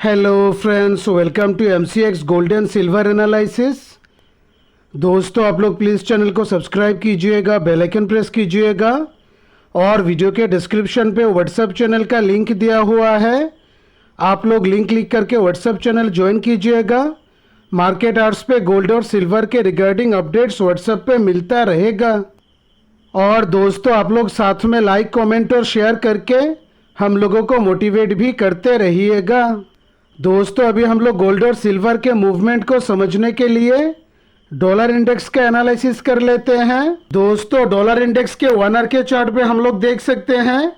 Hello friends, welcome to MCX gold and silver analysis. दोस्तों, आप लोग प्लीज़ चैनल को सब्सक्राइब कीजिएगा, बेल आइकन प्रेस कीजिएगा और वीडियो के डिस्क्रिप्शन पे व्हाट्सएप चैनल का लिंक दिया हुआ है। आप लोग लिंक क्लिक करके व्हाट्सएप चैनल ज्वाइन कीजिएगा। मार्केट आवर्स पे गोल्ड और सिल्वर के रिगार्डिंग अपडेट्स व्हाट्सएप पे मिलता रहेगा। और दोस्तों, आप लोग साथ में लाइक, कमेंट और शेयर करके हम लोगों को मोटिवेट भी करते रहिएगा। दोस्तों, अभी हम लोग गोल्ड और सिल्वर के मूवमेंट को समझने के लिए डॉलर इंडेक्स का एनालिसिस कर लेते हैं। दोस्तों, डॉलर इंडेक्स के 1 आवर के चार्ट पे हम लोग देख सकते हैं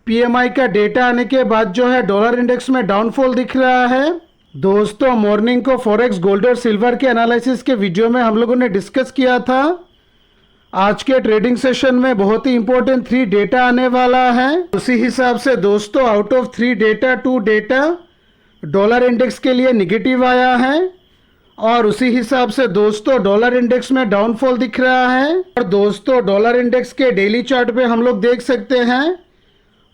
PMI का डेटा आने के बाद जो है डॉलर इंडेक्स में डाउनफॉल दिख रहा है। दोस्तों, मॉर्निंग को फॉरेक्स गोल्ड और सिल्वर के एनालिसिस के वीडियो में हम लोगों ने डिस्कस किया था। आज के ट्रेडिंग सेशन में बहुत ही इंपॉर्टेंट 3 डेटा आने वाला है। उसी हिसाब से दोस्तों, out of 3 data 2 data dollar index के लिए निगेटिव आया है और उसी हिसाब से दोस्तों डॉलर इंडेक्स में डाउनफॉल दिख रहा है। और दोस्तों, डॉलर इंडेक्स के डेली चार्ट पे हम लोग देख सकते हैं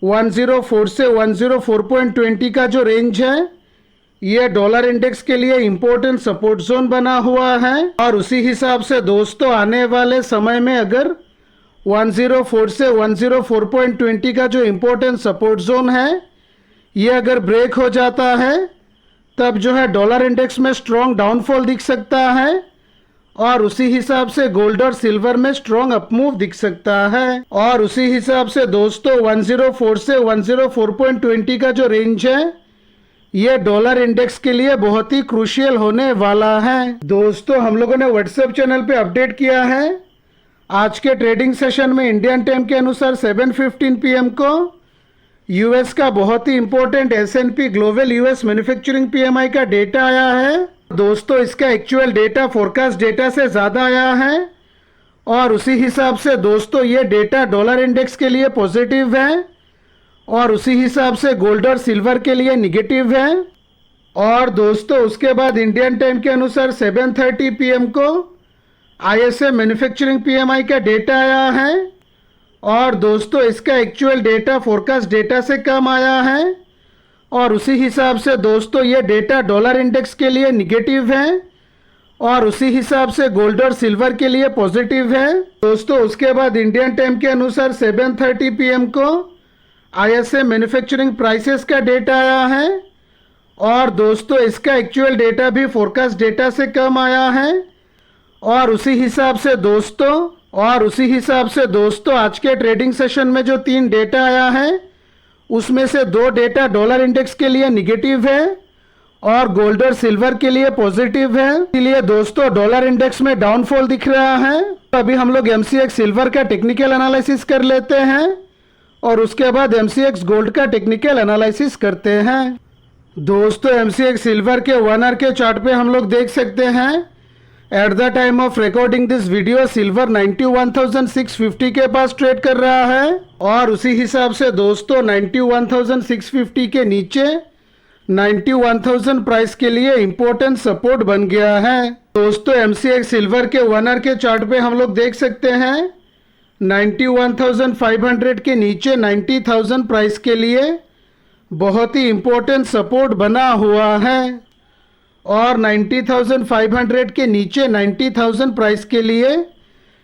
104 से 104.20 का जो रेंज है ये डॉलर इंडेक्स के लिए इंपॉर्टेंट सपोर्ट जोन बना हुआ है। और उसी हिसाब से दोस्तों, आने वाले समय में अगर 104 से 104.20 का जो इंपॉर्टेंट सपोर्ट जोन है ये अगर ब्रेक हो जाता है तब जो है डॉलर इंडेक्स में स्ट्रॉन्ग डाउनफॉल दिख सकता है और उसी हिसाब से गोल्ड और सिल्वर में स्ट्रॉन्ग अपमूव दिख सकता है। और उसी हिसाब से दोस्तों 104 से 104.20 का जो रेंज है ये डॉलर इंडेक्स के लिए बहुत ही क्रूशियल होने वाला है। दोस्तों, हम लोगों ने व्हाट्सएप चैनल पे अपडेट किया है। आज के ट्रेडिंग सेशन में इंडियन टाइम के अनुसार 7:15 PM को यूएस का बहुत ही important S&P global US manufacturing PMI का डेटा आया है। दोस्तों, इसका एक्चुअल डेटा फोरकास्ट डेटा से ज़्यादा आया है और उसी हिसाब से दोस्तों ये डेटा डॉलर इंडेक्स के लिए पॉजिटिव है और उसी हिसाब से गोल्ड और सिल्वर के लिए निगेटिव है। और दोस्तों, उसके बाद इंडियन टाइम के अनुसार 7:30 PM को ISM मैन्युफैक्चरिंग PMI का डेटा आया है और दोस्तों इसका एक्चुअल डेटा फोरकास्ट डेटा से कम आया है और उसी हिसाब से दोस्तों ये डेटा डॉलर इंडेक्स के लिए निगेटिव है और उसी हिसाब से गोल्ड और सिल्वर के लिए पॉजिटिव है। दोस्तों, उसके बाद इंडियन टाइम के अनुसार 7:30 PM को ISM मैन्युफैक्चरिंग प्राइसेस का डेटा आया है और दोस्तों इसका एक्चुअल डेटा भी फोरकास्ट डेटा से कम आया है और उसी हिसाब से दोस्तों आज के ट्रेडिंग सेशन में जो 3 डेटा आया है उसमें से 2 डेटा डॉलर इंडेक्स के लिए निगेटिव है और गोल्ड और सिल्वर के लिए पॉजिटिव है। इसलिए दोस्तों डॉलर इंडेक्स में डाउनफॉल दिख रहा है। तो अभी हम लोग MCX सिल्वर का टेक्निकल एनालिसिस कर लेते हैं और उसके बाद MCX गोल्ड का टेक्निकल एनालिसिस करते हैं। दोस्तों, MCX सिल्वर के 1 आवर के चार्ट पे हम लोग देख सकते हैं at the time of recording this video silver 91,650 के पास ट्रेड कर रहा है और उसी हिसाब से दोस्तों 91,650 के नीचे 91,000 प्राइस के लिए इंपॉर्टेंट सपोर्ट बन गया है। दोस्तों, MCX सिल्वर के 1 आवर के चार्ट पे हम लोग देख सकते हैं 91,500 के नीचे 90,000 प्राइस के लिए बहुत ही इंपॉर्टेंट सपोर्ट बना हुआ है और 90,500 के नीचे 90,000 प्राइस के लिए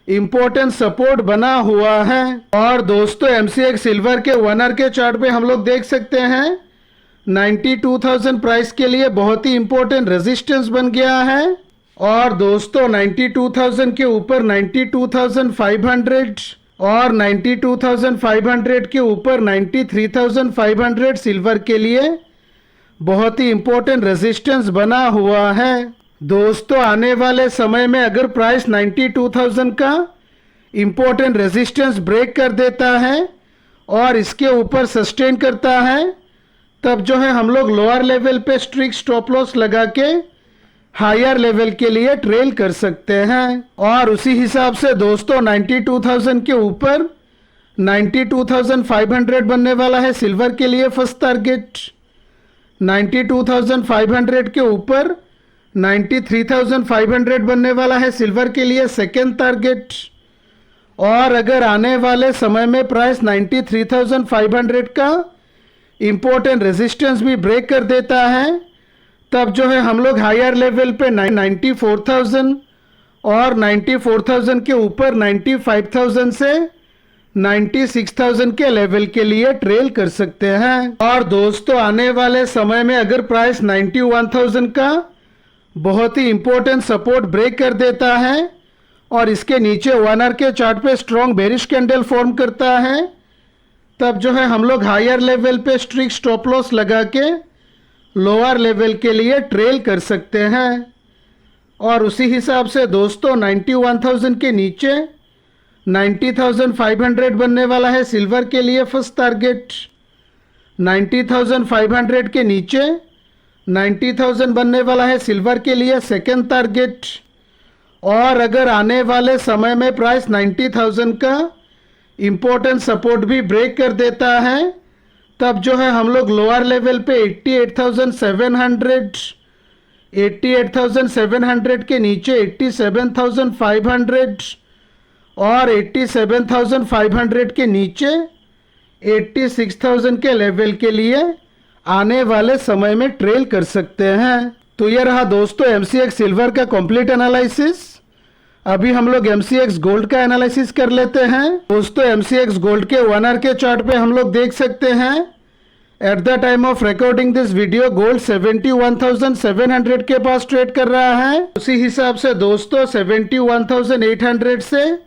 इंपॉर्टेंट सपोर्ट बना हुआ है। और दोस्तों, MCX सिल्वर के 1 आवर के चार्ट पे हम लोग देख सकते हैं 92,000 प्राइस के लिए बहुत ही इंपॉर्टेंट रेजिस्टेंस बन गया है और दोस्तों 92,000 के ऊपर 92,500 और 92,500 के ऊपर 93,500 सिल्वर के लिए बहुत ही इंपॉर्टेंट रेजिस्टेंस बना हुआ है। दोस्तों, आने वाले समय में अगर प्राइस 92,000 का इंपॉर्टेंट रेजिस्टेंस ब्रेक कर देता है और इसके ऊपर सस्टेन करता है तब जो है हम लोग लोअर लेवल पे स्ट्रिक्ट स्टॉप लॉस लगा के हायर लेवल के लिए ट्रेल कर सकते हैं। और उसी हिसाब से दोस्तों 92,000 के ऊपर 92,500 बनने वाला है सिल्वर के लिए फर्स्ट टारगेट, 92,500 के ऊपर 93,500 बनने वाला है सिल्वर के लिए सेकेंड टारगेट। और अगर आने वाले समय में प्राइस 93,500 का इम्पोर्टेंट रेजिस्टेंस भी ब्रेक कर देता है, तब जो है हम लोग हायर लेवल पे 94,000 और 94,000 के ऊपर 95,000 से 96,000 के लेवल के लिए ट्रेल कर सकते हैं। और दोस्तों आने वाले समय में अगर प्राइस 91,000 का बहुत ही इंपॉर्टेंट सपोर्ट ब्रेक कर देता है और इसके नीचे 1 आवर के चार्ट पे स्ट्रॉन्ग बेरिश कैंडल फॉर्म करता है, तब जो है हम लोग हायर लेवल पे स्ट्रिक्ट स्टॉप लॉस लगा के लोअर लेवल के लिए ट्रेल कर सकते हैं। और उसी हिसाब से दोस्तों 91,000 के नीचे 90,500 बनने वाला है सिल्वर के लिए फर्स्ट टारगेट। 90,500 के नीचे 90,000 बनने वाला है सिल्वर के लिए सेकेंड टारगेट। और अगर आने वाले समय में प्राइस 90,000 का इम्पोर्टेंट सपोर्ट भी ब्रेक कर देता है, तब जो है हम लोग लोअर लेवल पे 88,700 के नीचे 87,500 और 87,500 के नीचे 86,000 के लेवल के लिए आने वाले समय में ट्रेल कर सकते हैं। तो ये रहा दोस्तों MCX सिल्वर का कंप्लीट एनालिसिस। अभी हम लोग MCX गोल्ड का एनालिसिस कर लेते हैं। दोस्तों MCX गोल्ड के 1 आवर के चार्ट पे हम लोग देख सकते हैं at the time of recording this video gold 71,700 के पास ट्रेड कर रहा है। उसी हिसाब से दोस्तों 71,800 से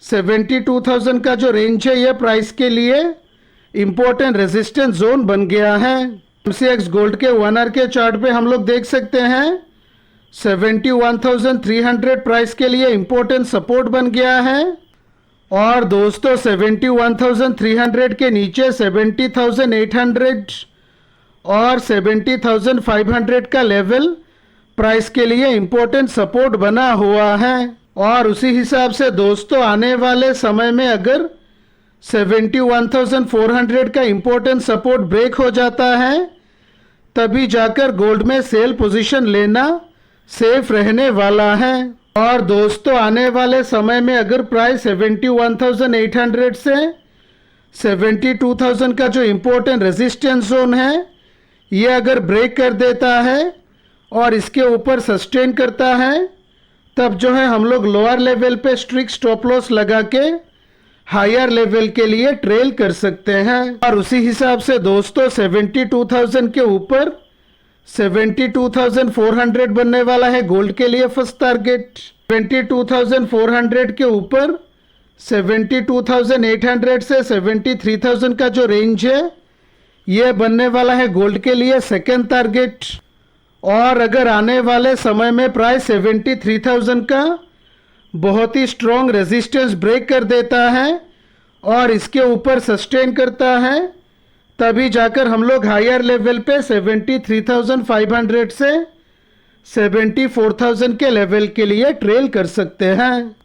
72,000 का जो रेंज है ये प्राइस के लिए इम्पोर्टेंट रेजिस्टेंस जोन बन गया है। MCX गोल्ड के 1 आवर के चार्ट पे हम लोग देख सकते हैं 71,300 प्राइस के लिए इम्पोर्टेंट सपोर्ट बन गया है। और दोस्तों 71,300 के नीचे 70,800 और 70,500 का लेवल प्राइस के लिए इम्पोर्टेंट सपोर्ट बना हुआ है। और उसी हिसाब से दोस्तों आने वाले समय में अगर 71,400 का इम्पोर्टेंट सपोर्ट ब्रेक हो जाता है, तभी जाकर गोल्ड में सेल पोजीशन लेना सेफ रहने वाला है। और दोस्तों आने वाले समय में अगर प्राइस 71,800 से 72,000 का जो इम्पोर्टेंट रेजिस्टेंस जोन है ये अगर ब्रेक कर देता है और इसके ऊपर सस्टेन करता है, तब जो है हम लोग लोअर लेवल पे स्ट्रिक्ट स्टॉप लॉस लगा के हायर लेवल के लिए ट्रेल कर सकते हैं। और उसी हिसाब से दोस्तों 72,000 के ऊपर 72,400 बनने वाला है गोल्ड के लिए फर्स्ट टारगेट। 72,400 के ऊपर 72,800 से 73,000 का जो रेंज है ये बनने वाला है गोल्ड के लिए सेकेंड टारगेट। और अगर आने वाले समय में प्राइस 73,000 का बहुत ही स्ट्रॉन्ग रेजिस्टेंस ब्रेक कर देता है और इसके ऊपर सस्टेन करता है, तभी जाकर हम लोग हायर लेवल पे 73,500 से 74,000 के लेवल के लिए ट्रेल कर सकते हैं।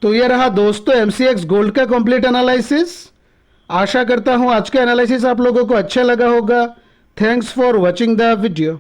तो ये रहा दोस्तों MCX गोल्ड का कंप्लीट एनालिसिस। आशा करता हूँ आज का एनालिसिस आप लोगों को अच्छा लगा होगा। Thanks for watching the video.